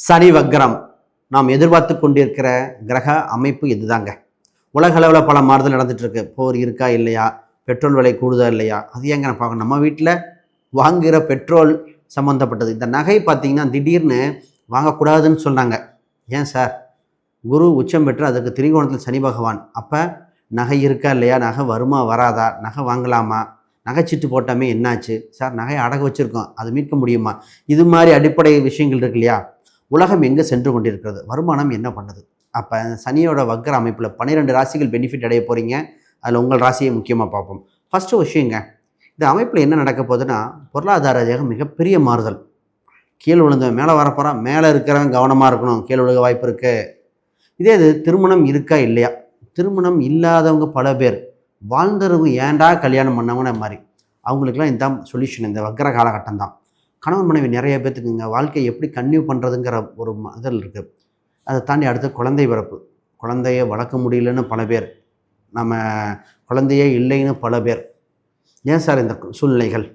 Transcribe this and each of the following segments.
சனி வக்ரம் நாம் எதிர்பார்த்து கொண்டிருக்கிற கிரக அமைப்பு இதுதாங்க. உலக அளவில் பல மாறுதல் நடந்துட்டு இருக்கு. போர் இருக்கா இல்லையா, பெட்ரோல் விலை கூடுதா இல்லையா, அது ஏங்க நான் பார்க்கணும். நம்ம வீட்டில் வாங்குகிற பெட்ரோல் சம்மந்தப்பட்டது. இந்த நகை பார்த்தீங்கன்னா திடீர்னு வாங்கக்கூடாதுன்னு சொன்னாங்க. ஏன் சார்? குரு உச்சம் பெற்று அதுக்கு திரிகோணத்தில் சனி பகவான். அப்போ நகை இருக்கா இல்லையா, நகை வருமா வராதா, நகை வாங்கலாமா, நகைச்சீட்டு போட்டாமே என்னாச்சு சார், நகையை அடகு வச்சுருக்கோம் அது மீட்க முடியுமா, இது மாதிரி அடிப்படை விஷயங்கள் இருக்கு இல்லையா. உலகம் எங்கே சென்று கொண்டிருக்கிறது, வருமானம் என்ன பண்ணுது. அப்போ சனியோட வக்கர அமைப்பில் 12 ராசிகள் பெனிஃபிட் அடைய போகிறீங்க. அதில் உங்கள் ராசியை முக்கியமாக பார்ப்போம். ஃபஸ்ட்டு விஷயங்க, இந்த அமைப்பில் என்ன நடக்க போகுதுன்னா, பொருளாதார ரீதியாக மிகப்பெரிய மாறுதல். கீழே விழுந்தவன் மேலே வரப்போகிறான், மேலே இருக்கிறவன் கவனமாக இருக்கணும், கீழே விழுக வாய்ப்பு இருக்குது. இதே இது திருமணம் இருக்கா இல்லையா, திருமணம் இல்லாதவங்க பல பேர், வாழ்ந்தவங்க ஏன்டா கல்யாணம் பண்ணவங்க மாதிரி, அவங்களுக்குலாம் இந்த சொல்யூஷன் இந்த வக்கர காலகட்டம் தான். கணவன் மனைவி நிறைய பேர்த்துக்குங்க வாழ்க்கையை எப்படி கன்டினியூ பண்ணுறதுங்கிற ஒரு இதில் இருக்குது. அதை தாண்டி அடுத்து குழந்தை பிறப்பு, குழந்தைய வளர்க்க முடியலன்னு பல பேர், நம்ம குழந்தையே இல்லைன்னு பல பேர். ஏன் சார் இந்த சூழ்நிலைகள்?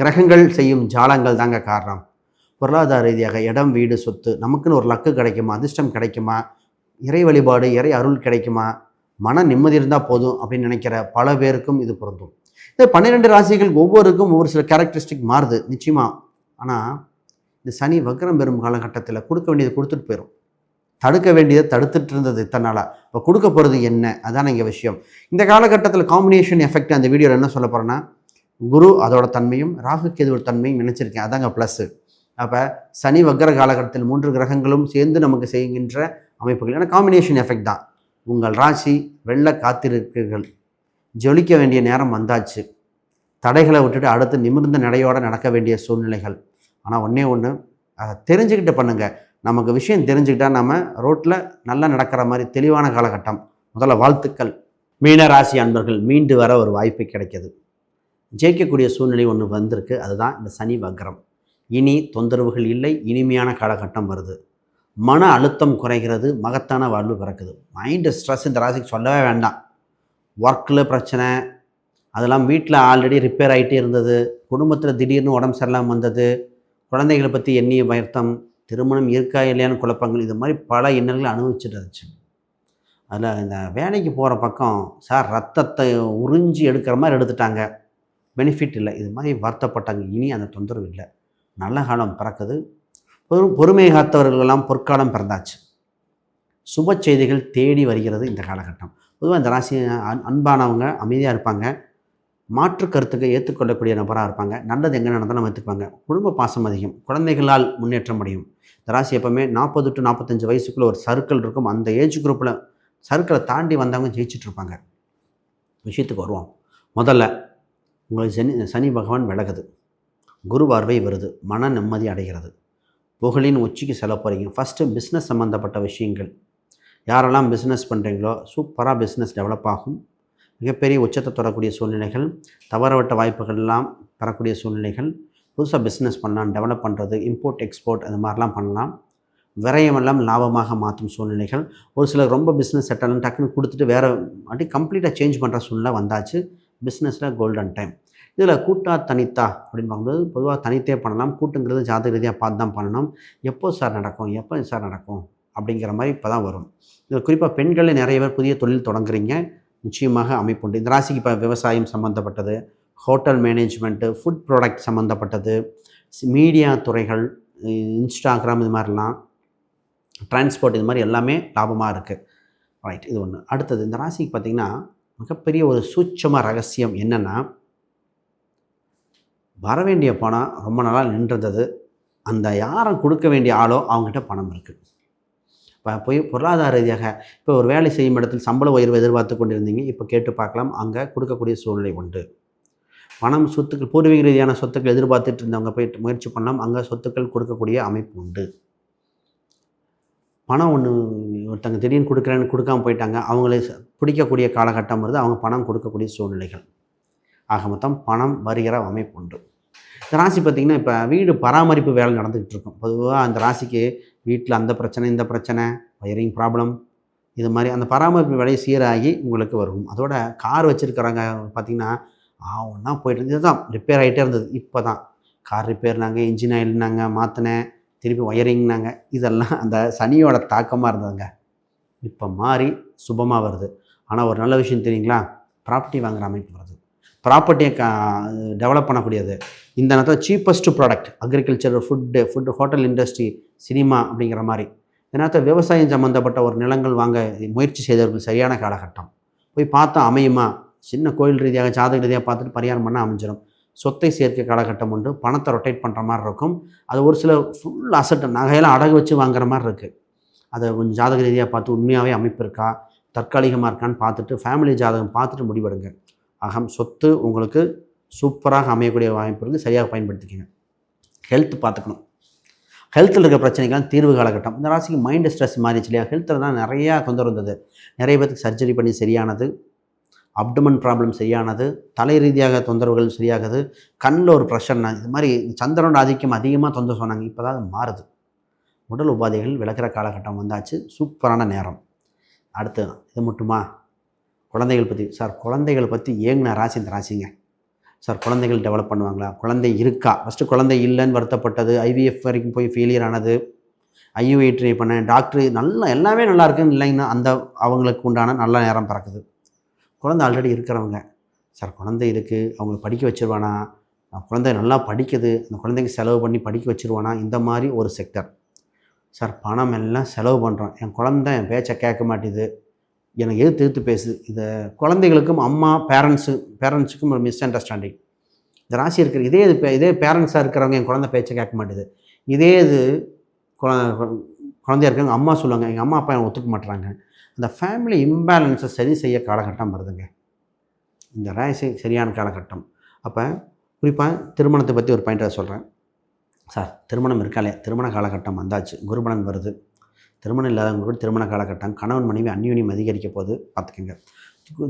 கிரகங்கள் செய்யும் ஜாலங்கள் தாங்க காரணம். பொருளாதார ரீதியாக இடம் வீடு சொத்து, நமக்குன்னு ஒரு லக்கு கிடைக்குமா, அதிர்ஷ்டம் கிடைக்குமா, இறை வழிபாடு இறை அருள் கிடைக்குமா, மன நிம்மதி இருந்தால் போதும் அப்படின்னு நினைக்கிற பல பேருக்கும் இது பொருந்தும். இந்த 12 ராசிகள் ஒவ்வொருக்கும் ஒவ்வொரு சில கேரக்டரிஸ்டிக் மாறுது நிச்சயமாக. ஆனால் இந்த சனி வக்ரம் பெறும் காலகட்டத்தில் கொடுக்க வேண்டியது கொடுத்துட்டு போயிடும், தடுக்க வேண்டியதை தடுத்துட்டு இருந்தது இத்தனை நாளாக. இப்போ கொடுக்க போகிறது என்ன, அதான் இங்கே விஷயம். இந்த காலகட்டத்தில் காம்பினேஷன் எஃபெக்ட் அந்த வீடியோவில் என்ன சொல்ல போகிறேன்னா, குரு அதோட தன்மையும் ராகு கேதுவோட தன்மையும் நினச்சிருக்கேன், அதாங்க ப்ளஸ்ஸு. அப்போ சனி வக்ர காலகட்டத்தில் 3 கிரகங்களும் சேர்ந்து நமக்கு செய்கின்ற அமைப்புகள், ஏன்னா காம்பினேஷன் எஃபெக்ட் தான். உங்கள் ராசி வெள்ள காத்திருக்கிறீர்கள், ஜொலிக்க வேண்டிய நேரம் வந்தாச்சு. தடைகளை விட்டுட்டு அடுத்து நிமிர்ந்த நடையோடு நடக்க வேண்டிய சூழ்நிலைகள். ஆனால் ஒன்று அதை தெரிஞ்சுக்கிட்டு பண்ணுங்கள். நமக்கு விஷயம் தெரிஞ்சுக்கிட்டால் நம்ம ரோட்டில் நல்லா நடக்கிற மாதிரி தெளிவான காலகட்டம். முதல்ல வாழ்த்துக்கள். மீன ராசி அன்பர்கள் மீண்டு வர ஒரு வாய்ப்பு கிடைக்கிது. ஜெயிக்கக்கூடிய சூழ்நிலை ஒன்று வந்திருக்கு, அதுதான் இந்த சனி வக்ரம். இனி தொந்தரவுகள் இல்லை, இனிமையான காலகட்டம் வருது. மன அழுத்தம் குறைகிறது, மகத்தான வாழ்வு பிறக்குது. மைண்டு ஸ்ட்ரெஸ் இந்த ராசிக்கு சொல்லவே வேண்டாம். ஒர்க்கில் பிரச்சனை, அதெல்லாம் வீட்டில் ஆல்ரெடி ரிப்பேர் ஆகிட்டே இருந்தது, குடும்பத்தில் திடீர்னு உடம்பு சரியில்லாமல் வந்தது, குழந்தைகளை பற்றி எண்ணிய வருத்தம், திருமணம் இருக்கா இல்லையான்னு குழப்பங்கள், இது மாதிரி பல இன்னல்களை அனுபவிச்சுட்டு இருந்துச்சு. அதில் இந்த வேலைக்கு போகிற பக்கம் சார் ரத்தத்தை உறிஞ்சி எடுக்கிற மாதிரி எடுத்துட்டாங்க, பெனிஃபிட் இல்லை, இது மாதிரி வருத்தப்பட்டாங்க. இனி அந்த தொந்தரவு இல்லை, நல்ல காலம் பிறக்குது. பொறுமை காத்தவர்களெல்லாம் பொற்காலம் பிறந்தாச்சு. சுப செய்திகள் தேடி வருகிறது இந்த காலகட்டம். பொதுவாக இந்த ராசி அன்பானவங்க, அமைதியாக இருப்பாங்க, மாற்று கருத்துக்களை ஏற்றுக்கொள்ளக்கூடிய நபராக இருப்பாங்க, நல்லது எங்கே நடந்தாலும் நம்ம ஏற்றுக்குவாங்க. குடும்ப பாசம் அதிகம், குழந்தைகளால் முன்னேற்றம் அடையும். இந்த ராசி எப்போவுமே 40 to 45 வயசுக்குள்ளே ஒரு சர்க்கிள் இருக்கும். அந்த ஏஜ் குரூப்பில் சர்க்கிளை தாண்டி வந்தவங்க ஜெயிச்சுட்டு இருப்பாங்க. விஷயத்துக்கு வருவோம். முதல்ல உங்களுக்கு சனி பகவான் விலகுது, குரு பார்வை வருது, மன நிம்மதி அடைகிறது, புகழின் உச்சிக்கு செல்ல போகிறீங்க. ஃபஸ்ட்டு பிஸ்னஸ் சம்மந்தப்பட்ட விஷயங்கள், யாரெல்லாம் பிஸ்னஸ் பண்ணுறீங்களோ சூப்பராக பிஸ்னஸ் டெவலப் ஆகும். மிகப்பெரிய உச்சத்தை தொடரக்கூடிய சூழ்நிலைகள், தவறவிட்ட வாய்ப்புகள்லாம் பெறக்கூடிய சூழ்நிலைகள், புதுசாக பிஸ்னஸ் பண்ணலாம், டெவலப் பண்ணுறது, இம்போர்ட் எக்ஸ்போர்ட் அது மாதிரிலாம் பண்ணலாம். விரயமெல்லாம் லாபமாக மாற்றும் சூழ்நிலைகள். ஒரு சிலர் ரொம்ப பிஸ்னஸ் செட்டலாம் டக்குன்னு கொடுத்துட்டு வேறு அப்படி கம்ப்ளீட்டாக சேஞ்ச் பண்ணுற சூழ்நிலை வந்தாச்சு. பிஸ்னஸில் கோல்டன் டைம். இதில் கூட்டா தனித்தா அப்படின்னு பார்க்கும்போது பொதுவாக தனித்தே பண்ணலாம், கூட்டுங்கிறது ஜாதக ரீதியாக பார்த்து தான் பண்ணணும். எப்போ சார் நடக்கும், எப்போ சார் நடக்கும் அப்படிங்கிற மாதிரி இப்போ தான் வரும். இதில் குறிப்பாக பெண்களில் நிறைய பேர் புதிய தொழில் தொடங்குறீங்க, நிச்சயமாக அமைப்புண்டு. இந்த ராசிக்கு இப்போ விவசாயம் சம்மந்தப்பட்டது, ஹோட்டல் மேனேஜ்மெண்ட்டு, ஃபுட் ப்ராடக்ட் சம்மந்தப்பட்டது, மீடியா துறைகள், இன்ஸ்டாகிராம், இது மாதிரிலாம் டிரான்ஸ்போர்ட், இது மாதிரி எல்லாமே லாபமாக இருக்குது. ரைட், இது ஒன்று. அடுத்தது இந்த ராசிக்கு பார்த்திங்கன்னா மிகப்பெரிய ஒரு சூட்சம ரகசியம் என்னென்னா, வரவேண்டிய பணம் ரொம்ப நாளாக நின்றது, அந்த யாரும் கொடுக்க வேண்டிய ஆளோ அவங்ககிட்ட பணம் இருக்குது. இப்போ போய் பொருளாதார ரீதியாக இப்போ ஒரு வேலை செய்யும் இடத்தில் சம்பள உயர்வு எதிர்பார்த்து கொண்டிருந்தீங்க, இப்போ கேட்டு பார்க்கலாம், அங்கே கொடுக்கக்கூடிய சூழ்நிலை உண்டு. பணம் சொத்துக்கள், பூர்வீக ரீதியான சொத்துக்கள் எதிர்பார்த்துட்டு இருந்தவங்க போயிட்டு முயற்சி பண்ணலாம், அங்கே சொத்துக்கள் கொடுக்கக்கூடிய அமைப்பு உண்டு. பணம் ஒன்று ஒருத்தங்க திடீர்னு கொடுக்குறேன்னு கொடுக்காமல் போயிட்டாங்க, அவங்களே பிடிக்கக்கூடிய காலகட்டம் வருது, அவங்க பணம் கொடுக்கக்கூடிய சூழ்நிலைகள். ஆக மொத்தம் பணம் வருகிற அமைப்பு உண்டு. இந்த ராசி பார்த்திங்கன்னா இப்போ வீடு பராமரிப்பு வேலை நடந்துக்கிட்டு இருக்கும். பொதுவாக அந்த ராசிக்கு வீட்டில் அந்த பிரச்சனை, இந்த பிரச்சனை, வயரிங் ப்ராப்ளம், இது மாதிரி அந்த பராமரிப்பு வேலையை சீராகி உங்களுக்கு வரும். அதோட கார் வச்சுருக்கிறவங்க பார்த்திங்கன்னா ஒன்றா போயிட்டு இருந்தது தான் ரிப்பேர் ஆகிட்டே இருந்தது. இப்போ தான் கார் ரிப்பேர்னாங்க, இன்ஜின் ஆயில்னாங்க, மாற்றினேன், திருப்பி ஒயரிங்னாங்க. இதெல்லாம் அந்த சனியோட தாக்கமாக இருந்ததுங்க. இப்போ மாறி சுபமாக வருது. ஆனால் ஒரு நல்ல விஷயம் தெரியுங்களா? ப்ராப்பர்ட்டி வாங்குகிற அமைப்பு வருது. ப்ராப்பர்ட்டியை டெவலப் பண்ணக்கூடியது. இந்த நேரத்தில் cheapest product agriculture, food hotel industry, cinema அப்படிங்கிற மாதிரி இந்த நேரத்தில் விவசாயம் சம்மந்தப்பட்ட ஒரு நிலங்கள் வாங்க முயற்சி செய்தவர்கள் சரியான காலகட்டம். போய் பார்த்தா அமையுமா? சின்ன கோயில் ரீதியாக ஜாதக ரீதியாக பார்த்துட்டு பரிகாரம் பண்ணால் அமைஞ்சிடும். சொத்தை சேர்க்கை காலகட்டம் உண்டு. பணத்தை ரொட்டேட் பண்ணுற மாதிரி இருக்கும். அது ஒரு சில ஃபுல் அசட் நகையெல்லாம் அடகு வச்சு வாங்குற மாதிரி இருக்குது. அதை கொஞ்சம் ஜாதக ரீதியாக பார்த்து உண்மையாகவே அமைப்பு இருக்கா, தற்காலிகமாக இருக்கான்னு பார்த்துட்டு ஃபேமிலி ஜாதகம் பார்த்துட்டு முடிவெடுங்க. சொத்து உங்களுக்கு சூப்பராக அமையக்கூடிய வாய்ப்பு இருக்குது. சரியாக பயன்படுத்திக்கங்க. ஹெல்த் பார்த்துக்கணும். ஹெல்த்தில் இருக்கிற பிரச்சனைக்கெல்லாம் தீர்வு காலகட்டம். இந்த ராசிக்கு மைண்டு ஸ்ட்ரெஸ் மாறிச்சு இல்லையா? ஹெல்த்தில் தான் நிறையா தொந்தரவு இருந்தது. நிறைய பேருக்கு சர்ஜரி பண்ணி சரியானது, அப்டமன் ப்ராப்ளம் சரியானது, தலை ரீதியாக தொந்தரவுகள் சரியாகுது, கண்ணில் ஒரு ப்ரெஷர்னா இது மாதிரி சந்திரனோட ஆதிக்கம் அதிகமாக தொந்தரவு சொன்னாங்க. இப்போ தான் அது மாறுது. உடல் உபாதைகள் விளக்குற காலகட்டம் வந்தாச்சு. சூப்பரான நேரம். அடுத்து இது மட்டுமா? குழந்தைகள் பற்றி சார், குழந்தைகள் பற்றி ஏங்கின ராசி இந்த ராசிங்க. சார் குழந்தைகள் டெவலப் பண்ணுவாங்களா? குழந்தை இருக்கா? ஃபஸ்ட்டு குழந்தை இல்லைன்னு வருத்தப்பட்டது, ஐவிஎஃப் வரைக்கும் போய் ஃபெயிலியர் ஆனது, ஐயுஐ ட்ரை பண்ணேன், டாக்டர் நல்லா எல்லாமே நல்லா இருக்குன்னு இல்லைங்கன்னா அந்த அவங்களுக்கு உண்டான நல்ல நேரம் பிறக்குது. குழந்தை ஆல்ரெடி இருக்கிறவங்க, சார் குழந்தை இருக்குது, அவங்களை படிக்க வச்சுருவானா? குழந்தை நல்லா படிக்குது, அந்த குழந்தைக்கு செலவு பண்ணி படிக்க வச்சுருவானா? இந்த மாதிரி ஒரு செக்டர். சார் பணம் எல்லாம் செலவு பண்ணுறோம், என் குழந்தை என் பேச்சை கேட்க மாட்டேது, எனக்கு எதிர்த்து பேசுது. இதை குழந்தைகளுக்கும் அம்மா பேரண்ட்ஸுக்கும் ஒரு மிஸ் அண்டர்ஸ்டாண்டிங். இந்த ராசி இருக்கிற இதே பேரண்ட்ஸாக இருக்கிறவங்க என் குழந்தை பேச்சை கேட்க மாட்டேது. இது குழந்தையா இருக்கிறவங்க அம்மா சொல்லுவாங்க, எங்கள் அம்மா அப்பா எனக்கு ஒத்துக்க மாட்டுறாங்க. அந்த ஃபேமிலி இம்பேலன்ஸை சரி செய்ய காலகட்டம் வருதுங்க. இந்த ராசி சரியான காலகட்டம். அப்போ குறிப்பாக திருமணத்தை பற்றி ஒரு பாயிண்ட்டாக சொல்கிறேன். சார் திருமணம் இருக்காலே, திருமண காலகட்டம் வந்தாச்சு. குருபலன் வருது. திருமணம் இல்லாதவங்க கூட திருமண காலகட்டம். கணவன் மனைவி அந்யோன்யம் அதிகரிக்க போது பார்த்துக்கோங்க.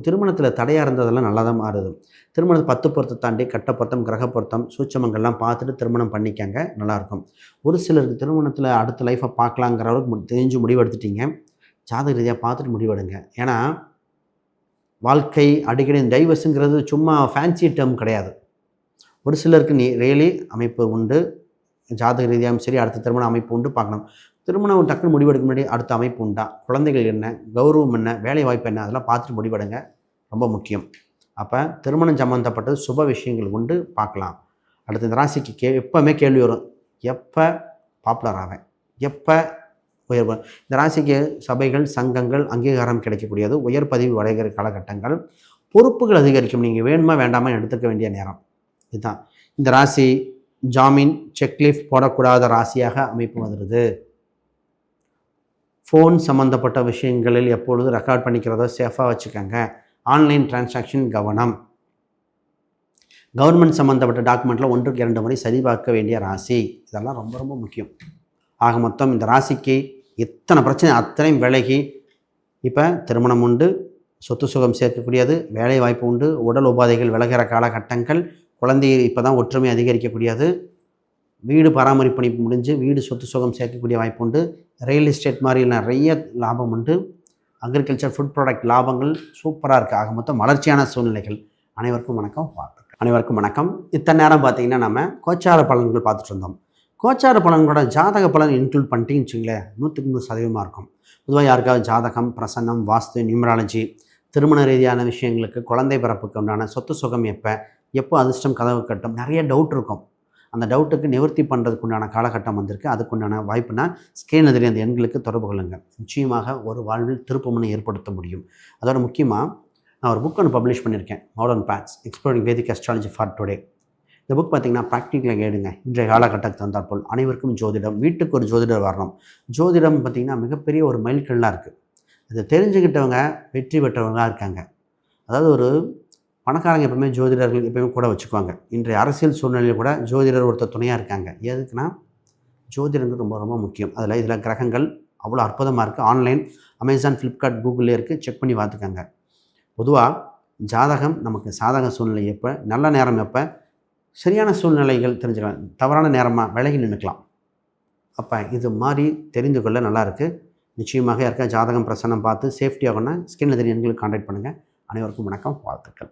திருமணத்தில் தடையாக இருந்ததெல்லாம் நல்லா தான் மாறுது. திருமணத்தை 10 பொருத்தம் தாண்டி கட்ட பொருத்தம், கிரக பொருத்தம், சூட்சமங்கள்லாம் பார்த்துட்டு திருமணம் பண்ணிக்கங்க, நல்லாயிருக்கும். ஒரு சிலருக்கு திருமணத்தில் அடுத்த லைஃப்பை பார்க்கலாங்கிற அளவுக்கு தெரிஞ்சு முடிவெடுத்துட்டீங்க. ஜாதக ரீதியாக பார்த்துட்டு முடிவெடுங்க. ஏன்னா வாழ்க்கை அடிக்கடி டைவர்ஸுங்கிறது சும்மா ஃபேன்சி டேர்ம் கிடையாது. ஒரு சிலருக்கு ரியலி அமைப்பு உண்டு. ஜாதக ரீதியாகவும் சரி, அடுத்த திருமண அமைப்பு உண்டு, பார்க்கணும். திருமணம் டக்குன்னு முடிவெடுக்க முன்னாடி அடுத்த அமைப்பு உண்டா, குழந்தைகள் என்ன, கௌரவம் என்ன, வேலை வாய்ப்பு என்ன, அதெல்லாம் பார்த்துட்டு முடிவெடுங்க, ரொம்ப முக்கியம். அப்போ திருமணம் சம்மந்தப்பட்டது சுப விஷயங்கள் உண்டு, பார்க்கலாம். அடுத்து இந்த ராசிக்கு எப்போவுமே கேள்வி வரும், எப்போ பாப்புலர் ஆவேன், எப்போ உயர்வு. இந்த ராசிக்கு சபைகள், சங்கங்கள், அங்கீகாரம் கிடைக்கக்கூடியது, உயர் பதிவு அடைகிற காலகட்டங்கள், பொறுப்புகள் அதிகரிக்கும். நீங்கள் வேணுமா வேண்டாமா எடுத்துக்க வேண்டிய நேரம் இதுதான். இந்த ராசி ஜாமீன், செக்லீஃப் போடக்கூடாத ராசியாக அமைப்பு வந்துடுது. ஃபோன் சம்மந்தப்பட்ட விஷயங்களில் எப்பொழுது ரெக்கார்ட் பண்ணிக்கிறதோ சேஃபாக வச்சுக்கோங்க. ஆன்லைன் டிரான்சாக்ஷன் கவனம். கவர்மெண்ட் சம்மந்தப்பட்ட டாக்குமெண்ட்டில் 1க்கு 2 முறை சரிபார்க்க வேண்டிய ராசி. இதெல்லாம் ரொம்ப ரொம்ப முக்கியம். ஆக மொத்தம் இந்த ராசிக்கு எத்தனை பிரச்சனை அத்தனையும் விலகி இப்போ திருமணம் உண்டு, சொத்து சுகம் சேர்க்கக்கூடியது, வேலை வாய்ப்பு உண்டு, உடல் உபாதைகள் விலகிற காலகட்டங்கள், குழந்தையை இப்போ தான் ஒற்றுமை அதிகரிக்கக்கூடியது, வீடு பராமரிப்பு பணி முடிஞ்சு வீடு சொத்து சுகம் சேர்க்கக்கூடிய வாய்ப்பு உண்டு, ரியல் எஸ்டேட் மாதிரி நிறைய லாபம் உண்டு, அக்ரிகல்ச்சர் ஃபுட் ப்ராடக்ட் லாபங்கள் சூப்பராக இருக்குது. ஆக மொத்தம் வளர்ச்சியான சூழ்நிலைகள். அனைவருக்கும் வணக்கம். அனைவருக்கும் வணக்கம். இத்தனை நேரம் பார்த்திங்கன்னா நம்ம கோச்சார பலன்கள் பார்த்துட்டு இருந்தோம். கோச்சார பலன்களோட ஜாதக பலன் இன்க்ளூட் பண்ணிட்டீங்கன்னு வச்சுங்களேன், 100க்கு 100% இருக்கும். பொதுவாக யாருக்காவது ஜாதகம், பிரசன்னம், வாஸ்து, நியூமராலஜி, திருமண ரீதியான விஷயங்களுக்கு, குழந்தை பிறப்புக்கு உண்டான சொத்து சுகம் எப்போ அதிர்ஷ்டம் கதவு கட்டும், நிறைய டவுட் இருக்கும். அந்த டவுட்டுக்கு நிவர்த்தி பண்ணுறதுக்கு உண்டான காலகட்டம் வந்திருக்கு. அதுக்குண்டான வாய்ப்புனா ஸ்கேன் எதிரி அந்த எண்களுக்கு தொடர்பு கொள்ளுங்கள். நிச்சயமாக ஒரு வாழ்வில் திருப்பமுனை ஏற்படுத்த முடியும். அதோட முக்கியமாக நான் ஒரு புக் ஒன்று பப்ளிஷ் பண்ணியிருக்கேன், modern paths exploring Vedic astrology for today. இந்த புக் பார்த்திங்கன்னா ப்ராக்டிக்கலாக கேடுங்க. இன்றைய காலகட்டத்துக்கு தந்தாற்போல் அனைவருக்கும் ஜோதிடம், வீட்டுக்கு ஒரு ஜோதிடர் வரணும். ஜோதிடம் பார்த்திங்கன்னா மிகப்பெரிய ஒரு மைல்கல்லாக இருக்குது. இதை தெரிஞ்சுக்கிட்டவங்க வெற்றி பெற்றவங்களாக இருக்காங்க. அதாவது ஒரு பணக்காரங்க எப்பவுமே ஜோதிடர்கள் எப்பவுமே கூட வச்சுக்குவாங்க. இன்றைய அரசியல் சூழ்நிலையில் கூட ஜோதிடர் ஒருத்தர் துணையாக இருக்காங்க. எதுக்குன்னா ஜோதிடங்கள் ரொம்ப ரொம்ப முக்கியம். இதில் கிரகங்கள் அவ்வளோ அற்புதமாக இருக்குது. ஆன்லைன் அமேசான், ஃப்ளிப்கார்ட், கூகுள்லேயே இருக்குது. செக் பண்ணி பார்த்துக்கோங்க. பொதுவாக ஜாதகம் நமக்கு சாதக சூழ்நிலை எப்போ, நல்ல நேரம் எப்போ, சரியான சூழ்நிலைகள் தெரிஞ்சுக்கலாம். தவறான நேரமாக விலகி நின்றுக்கலாம். அப்போ இது மாதிரி தெரிந்து கொள்ள நல்லாயிருக்கு. நிச்சயமாக யாருக்கா ஜாதகம் பிரசன்னம் பார்த்து சேஃப்டி ஆகணும்னா ஸ்கின் எதிரி எண்களுக்கு கான்டாக்ட் பண்ணுங்கள். அனைவருக்கும் வணக்கம், வாழ்த்துக்கள்.